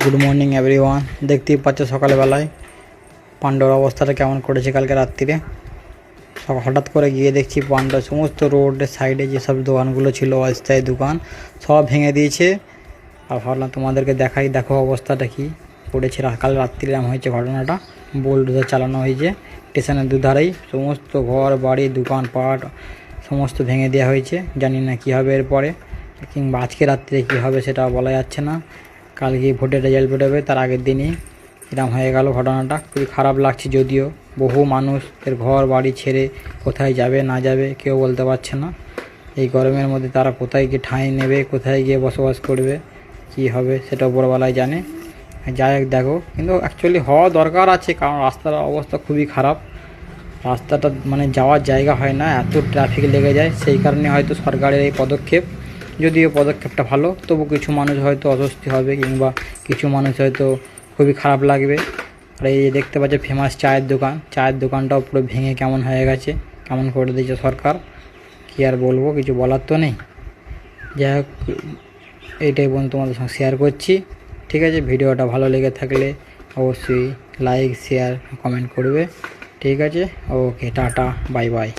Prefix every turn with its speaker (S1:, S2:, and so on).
S1: Good morning everyone. দেখতেই পাচ্ছ সকালবেলায় পান্ডার অবস্থাটা কেমন করেছে কালকে রাত্রিরে। হঠাৎ করে গিয়ে দেখছি পান্ডা সমস্ত রোডের সাইডে যেসব দোকানগুলো ছিল অস্থায়ী দোকান সব ভেঙে দিয়েছে। আর ভাবলাম তোমাদেরকে দেখাই, দেখো অবস্থাটা কি করেছে। কাল রাত্রিরে এমন হয়েছে ঘটনাটা। বুলডোজার চালানো হয়েছে স্টেশনের দুধারেই, সমস্ত ঘর বাড়ি দোকানপাট সমস্ত ভেঙে দেওয়া হয়েছে। জানি না কী হবে এরপরে, কিংবা আজকে রাত্রে কী হবে সেটা বলা যাচ্ছে না। কালকে ভোটের রেজাল্ট বেরোবে, তার আগের দিনই এরকম হয়ে গেল ঘটনাটা। খুবই খারাপ লাগছে, যদিও বহু মানুষের ঘর বাড়ি ছেড়ে কোথায় যাবে না যাবে কেউ বলতে পারছে না। এই গরমের মধ্যে তারা কোথায় গিয়ে ঠাঁই নেবে, কোথায় গিয়ে বসবাস করবে, কি হবে সেটা উপরওয়ালাই জানে। যাই হোক, দেখো কিন্তু অ্যাকচুয়ালি হওয়া দরকার আছে, কারণ রাস্তার অবস্থা খুবই খারাপ। রাস্তাটা মানে যাওয়ার জায়গা হয় না, এত ট্রাফিক লেগে যায়। সেই কারণে হয়তো সরকারের এই পদক্ষেপ, যদিও পদক্ষেপটা ভালো, তবু কিছু মানুষ হয়তো অস্বস্তি হবে, কিংবা কিছু মানুষ হয়তো খুবই খারাপ লাগবে। আর এই যে দেখতে পাচ্ছ ফেমাস চায়ের দোকান, চায়ের দোকানটাও পুরো ভেঙে কেমন হয়ে গেছে, কেমন করে দিয়েছে সরকার। কী আর বলবো, কিছু বলার তো নেই। যাই হোক, এইটাই বন্ধু তোমাদের সঙ্গে শেয়ার করছি। ঠিক আছে, ভিডিওটা ভালো লেগে থাকলে অবশ্যই লাইক শেয়ার কমেন্ট করবে। ঠিক আছে, ওকে, টাটা, বাই বাই।